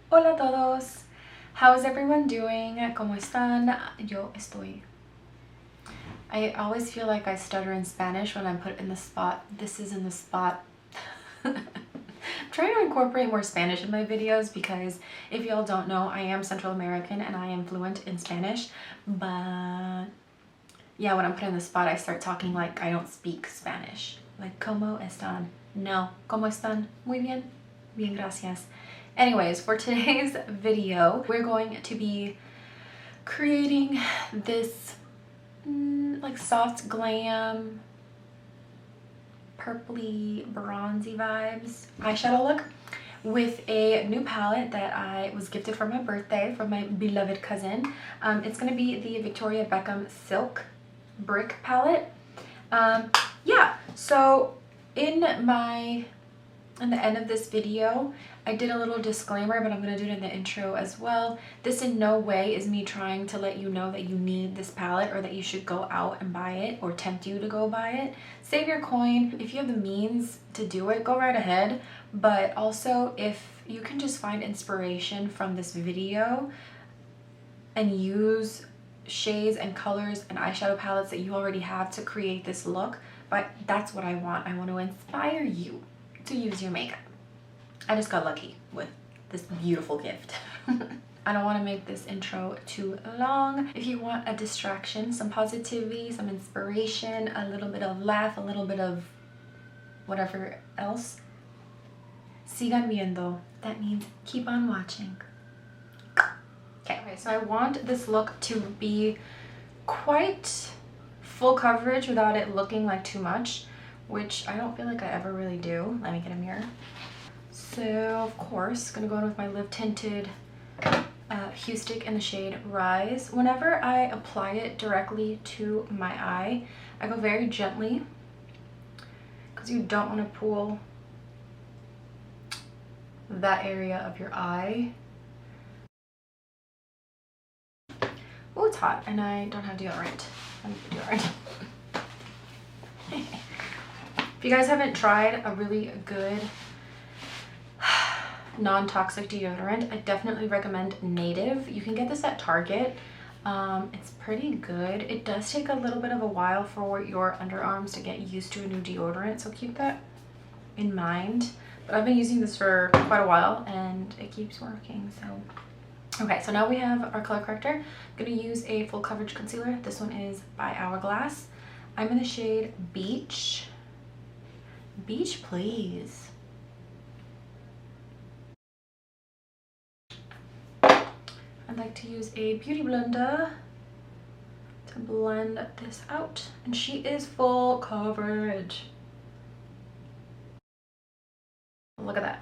Hola a todos! How is everyone doing? ¿Cómo están? Yo estoy. I always feel like I stutter in Spanish when I'm put in the spot. This is in the spot. I'm trying to incorporate more Spanish in my videos because if y'all don't know, I am Central American and I am fluent in Spanish, but yeah, when I'm put in the spot, I start talking like I don't speak Spanish. Like, ¿Cómo están? No. ¿Cómo están? Muy bien. Bien, gracias. Anyways, for today's video, we're going to be creating this like soft glam, purpley, bronzy vibes eyeshadow look with a new palette that I was gifted for my birthday from my beloved cousin. It's going to be the Victoria Beckham Silk Brick palette. Yeah, so in the end of this video, I did a little disclaimer, but I'm going to do it in the intro as well. This in no way is me trying to let you know that you need this palette or that you should go out and buy it or tempt you to go buy it. Save your coin. If you have the means to do it, go right ahead. But also, if you can just find inspiration from this video and use shades and colors and eyeshadow palettes that you already have to create this look, but that's what I want. I want to inspire you to use your makeup. I just got lucky with this beautiful gift. I don't want to make this intro too long. If you want a distraction, some positivity, some inspiration, a little bit of laugh, a little bit of whatever else, sigan viendo. That means keep on watching. Okay, so I want this look to be quite full coverage without it looking like too much, which I don't feel like I ever really do. Let me get a mirror. So of course, gonna go in with my Live Tinted Hue Stick in the shade Rise. Whenever I apply it directly to my eye, I go very gently because you don't want to pull that area of your eye. Oh, it's hot and I don't have deodorant. I need deodorant. If you guys haven't tried a really good non-toxic deodorant, I definitely recommend Native. You can get this at Target. It's pretty good. It does take a little bit of a while for your underarms to get used to a new deodorant, so keep that in mind. But I've been using this for quite a while and it keeps working. So okay, so now we have our color corrector. I'm gonna use a full coverage concealer. This one is by Hourglass. I'm in the shade Beech. Beech, please. I'd like to use a beauty blender to blend this out, and she is full coverage. Look at that.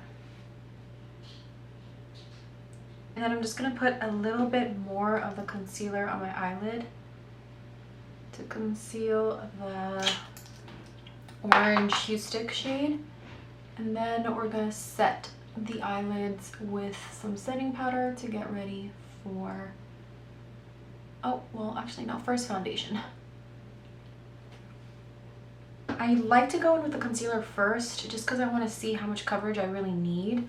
And then I'm just gonna put a little bit more of the concealer on my eyelid to conceal the orange Hue Stick shade, and then we're gonna set the eyelids with some setting powder to get ready for, oh well, actually no, first foundation. I like to go in with the concealer first just because I want to see how much coverage I really need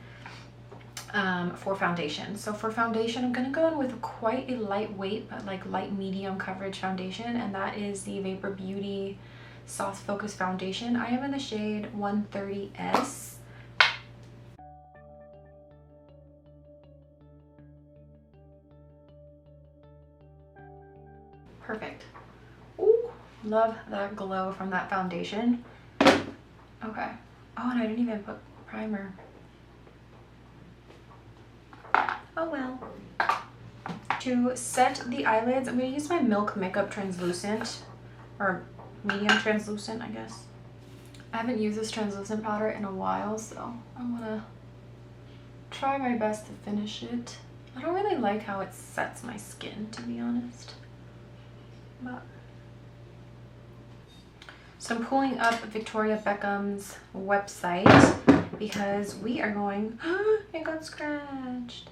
for foundation. So for foundation, I'm going to go in with quite a lightweight but like light medium coverage foundation, and that is the Vapour Beauty Soft Focus Foundation. I am in the shade 130S. Perfect. Ooh, love that glow from that foundation. Okay. Oh, and I didn't even put primer. Oh well. To set the eyelids, I'm going to use my Milk Makeup Translucent, or medium translucent, I guess. I haven't used this translucent powder in a while, so I'm going to try my best to finish it. I don't really like how it sets my skin, to be honest. But so I'm pulling up Victoria Beckham's website because we are going, it got scratched.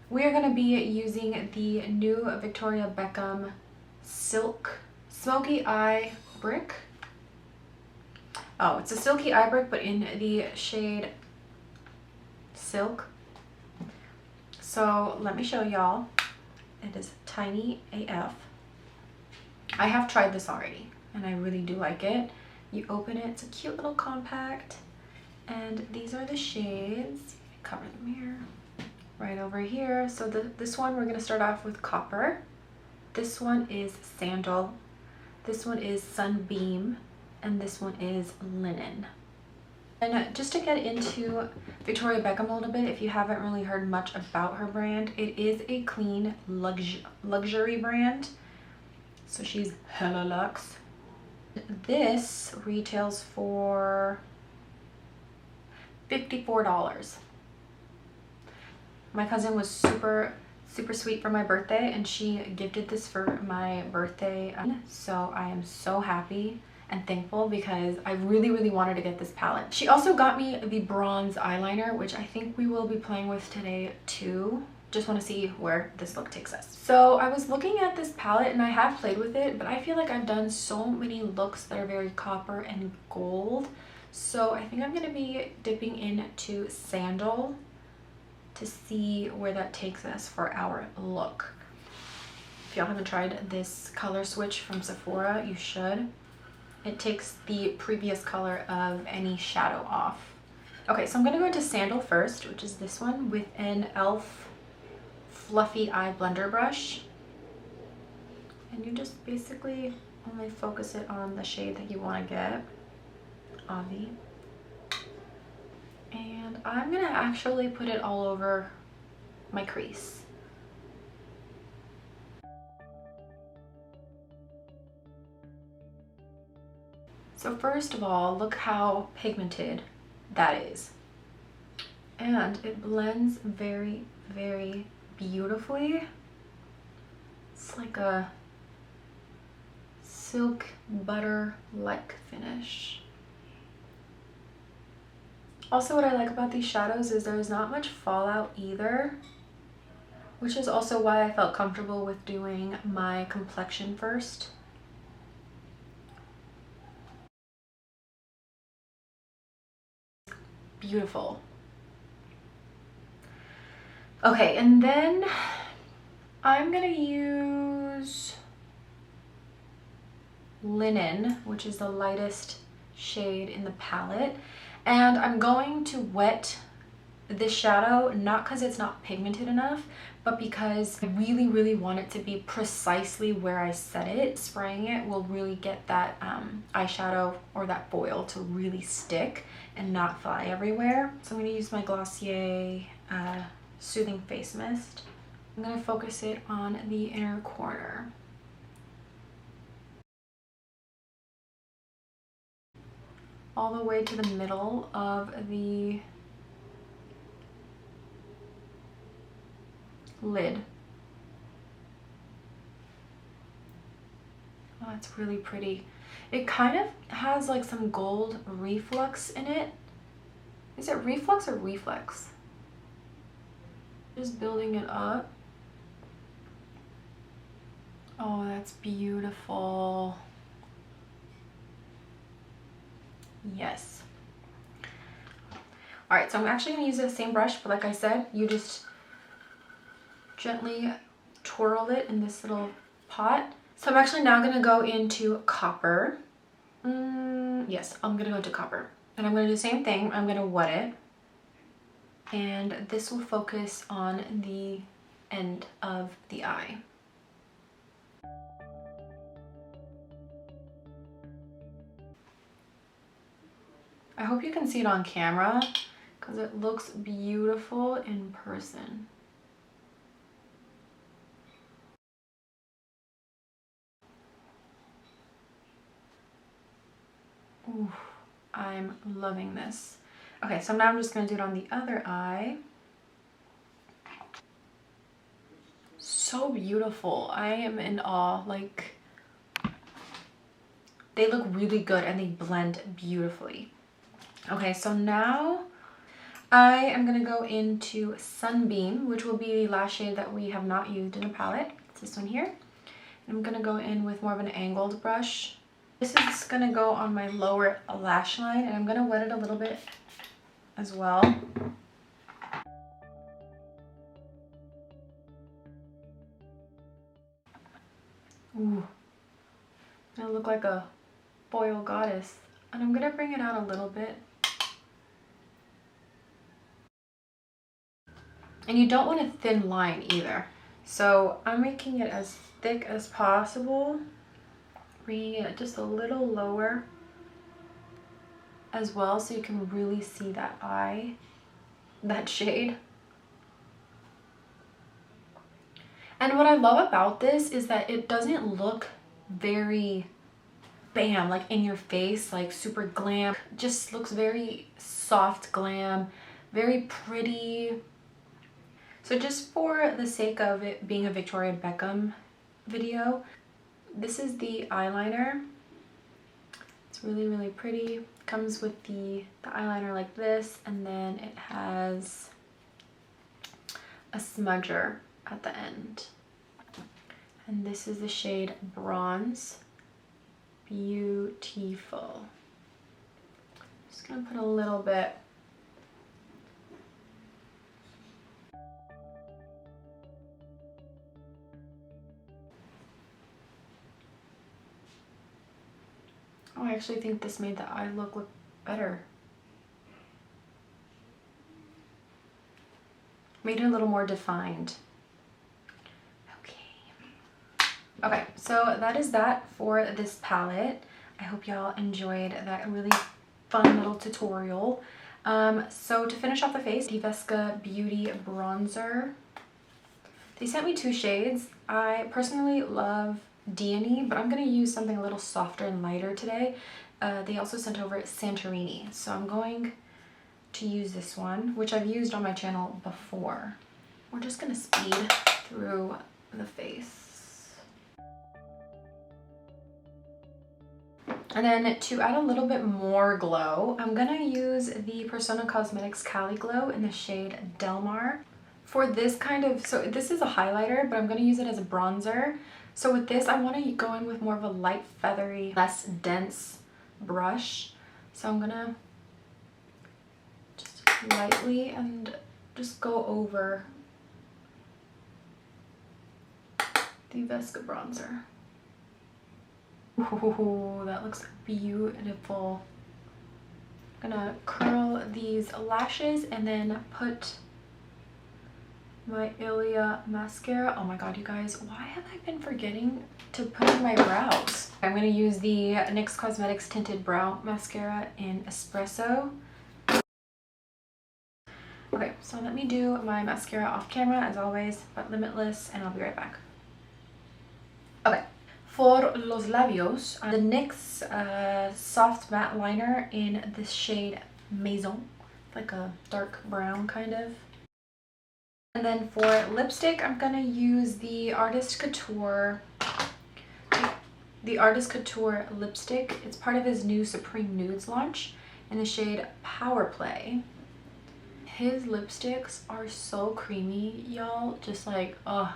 We are going to be using the new Victoria Beckham Silk Smoky Eye Brick. Oh, it's a silky eye brick, but in the shade Silk. So let me show y'all. It is tiny AF. I have tried this already and I really do like it. You open it, it's a cute little compact, and these are the shades. Cover the mirror right over here. So this one, we're going to start off with Copper. This one is Sandal. This one is Sunbeam, and this one is Linen. And just to get into Victoria Beckham a little bit, if you haven't really heard much about her brand, it is a clean luxury brand. So she's hella luxe. This retails for $54. My cousin was super sweet for my birthday, and she gifted this for my birthday. So I am so happy and thankful because I really wanted to get this palette. She also got me the bronze eyeliner, which I think we will be playing with today too. Just want to see where this look takes us. So I was looking at this palette and I have played with it, but I feel like I've done so many looks that are very copper and gold. So I think I'm going to be dipping into Sandal to see where that takes us for our look. If y'all haven't tried this color switch from Sephora, you should. It takes the previous color of any shadow off. Okay, so I'm going to go into Sandal first, which is this one, with an e.l.f. fluffy eye blender brush. And you just basically only focus it on the shade that you want to get. Avi. And I'm going to actually put it all over my crease. So first of all, look how pigmented that is. And it blends very beautifully. It's like a silk butter-like finish. Also, what I like about these shadows is there's not much fallout either, which is also why I felt comfortable with doing my complexion first. Beautiful. Okay, and then I'm gonna use Linen, which is the lightest shade in the palette, and I'm going to wet this shadow, not because it's not pigmented enough, but because I really want it to be precisely where I set it. Spraying it will really get that eyeshadow or that foil to really stick and not fly everywhere. So I'm going to use my Glossier Soothing Face Mist. I'm going to focus it on the inner corner. All the way to the middle of the lid. Oh, it's really pretty. It kind of has like some gold reflux in it. Is it reflux or reflex? Just building it up. Oh, that's beautiful. Yes. All right, so I'm actually gonna use the same brush, but like I said, you just gently twirl it in this little pot. So I'm actually now gonna go into Copper. Yes, I'm gonna go into Copper. And I'm gonna do the same thing. I'm gonna wet it. And this will focus on the end of the eye. I hope you can see it on camera because it looks beautiful in person. Ooh, I'm loving this. Okay, so now I'm just gonna do it on the other eye. So beautiful. I am in awe. Like, they look really good and they blend beautifully. Okay, so now I am gonna go into Sunbeam, which will be the last shade that we have not used in a palette. It's this one here. And I'm gonna go in with more of an angled brush. This is gonna go on my lower lash line, and I'm gonna wet it a little bit as well. look like a foil goddess. And I'm gonna bring it out a little bit. And you don't want a thin line either. So I'm making it as thick as possible. Bringing it just a little lower as well, so you can really see that eye, that shade. And what I love about this is that it doesn't look very bam, like in your face, like super glam. It just looks very soft glam, very pretty. So just for the sake of it being a Victoria Beckham video, this is the eyeliner. It's really, really pretty. Comes with the eyeliner like this, and then it has a smudger at the end. And this is the shade Bronze. Beautiful. Just gonna put a little bit. Oh, I actually think this made the eye look better. Made it a little more defined. Okay, so that is that for this palette. I hope y'all enjoyed that really fun little tutorial. So to finish off the face, the Vesca Beauty Bronzer. They sent me 2 shades. I personally love Deony, but I'm going to use something a little softer and lighter today. They also sent over Santorini, so I'm going to use this one, which I've used on my channel before. We're just going to speed through the face. And then to add a little bit more glow, I'm going to use the Persona Cosmetics Cali Glow in the shade Delmar. For this kind of, so this is a highlighter, but I'm going to use it as a bronzer. So with this, I want to go in with more of a light, feathery, less dense brush. So I'm going to just lightly and just go over the Vesca bronzer. Ooh, that looks beautiful. I'm gonna curl these lashes and then put my Ilia mascara. Oh my god, you guys, why have I been forgetting to put in my brows? I'm gonna use the NYX Cosmetics Tinted Brow Mascara in Espresso. Okay, so let me do my mascara off camera as always, but limitless, and I'll be right back. Okay, for los labios, the NYX Soft Matte Liner in this shade Maison, like a dark brown kind of. And then for lipstick, I'm gonna use the Artist Couture lipstick. It's part of his new Supreme Nudes launch in the shade Power Play. His lipsticks are so creamy, y'all. Just like, ugh.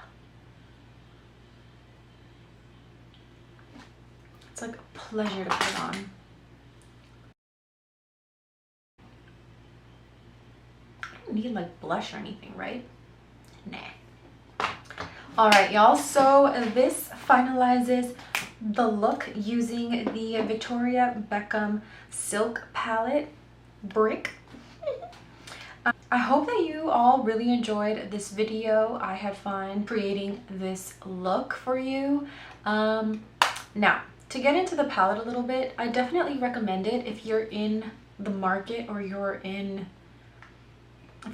It's like a pleasure to put on. I don't need like blush or anything, right? Nah. Alright, y'all. So this finalizes the look using the Victoria Beckham Silk Palette Brick. I hope that you all really enjoyed this video. I had fun creating this look for you. Now, to get into the palette a little bit, I definitely recommend it if you're in the market or if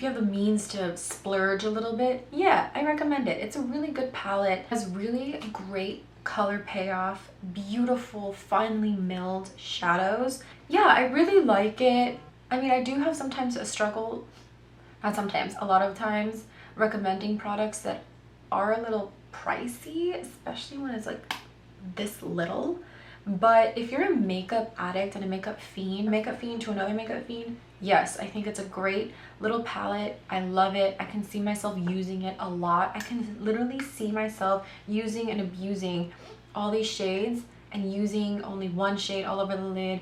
you have the means to splurge a little bit. Yeah, I recommend it. It's a really good palette. It has really great color payoff, beautiful, finely milled shadows. Yeah, I really like it. I mean, I do have sometimes a struggle, not sometimes, a lot of times, recommending products that are a little pricey, especially when it's like this little. But if you're a makeup addict and a makeup fiend to another makeup fiend, yes, I think it's a great little palette. I love it. I can see myself using it a lot. I can literally see myself using and abusing all these shades and using only one shade all over the lid,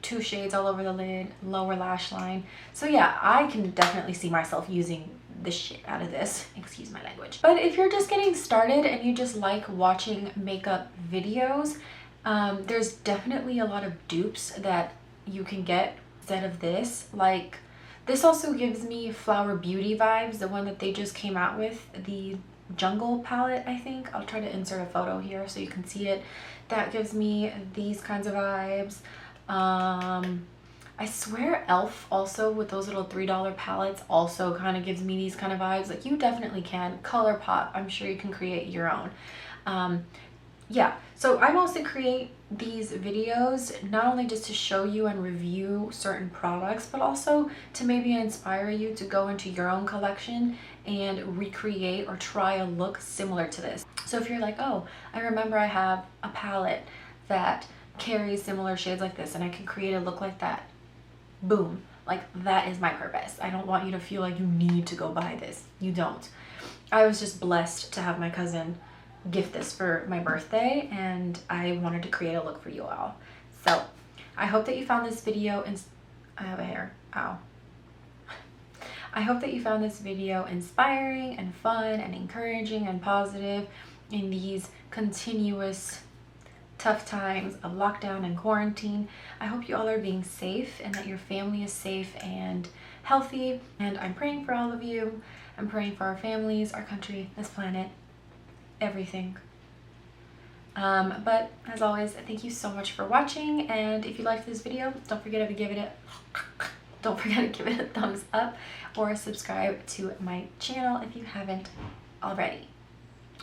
2 shades all over the lid, lower lash line. So yeah, I can definitely see myself using the shit out of this, excuse my language. But if you're just getting started and you just like watching makeup videos There's definitely a lot of dupes that you can get instead of this. Like, this also gives me Flower Beauty vibes, the one that they just came out with, the Jungle palette, I think. I'll try to insert a photo here so you can see it. That gives me these kinds of vibes. I swear Elf also with those little $3 palettes also kind of gives me these kind of vibes. Like, you definitely can. ColourPop, I'm sure you can create your own. Yeah, so I mostly create these videos not only just to show you and review certain products, but also to maybe inspire you to go into your own collection and recreate or try a look similar to this. So if you're like, oh, I remember I have a palette that carries similar shades like this and I can create a look like that, boom, like that is my purpose. I don't want you to feel like you need to go buy this. You don't. I was just blessed to have my cousin gift this for my birthday, and I wanted to create a look for you all. So I hope that you found this video I have a hair, ow. I hope that you found this video inspiring and fun and encouraging and positive in these continuous tough times of lockdown and quarantine. I hope you all are being safe and that your family is safe and healthy, and I'm praying for all of you. I'm praying for our families, our country, this planet, everything. But as always, thank you so much for watching, and if you liked this video, don't forget to give it a thumbs up or subscribe to my channel if you haven't already.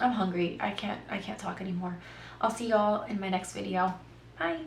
I'm hungry. I can't talk anymore. I'll see y'all in my next video. Bye.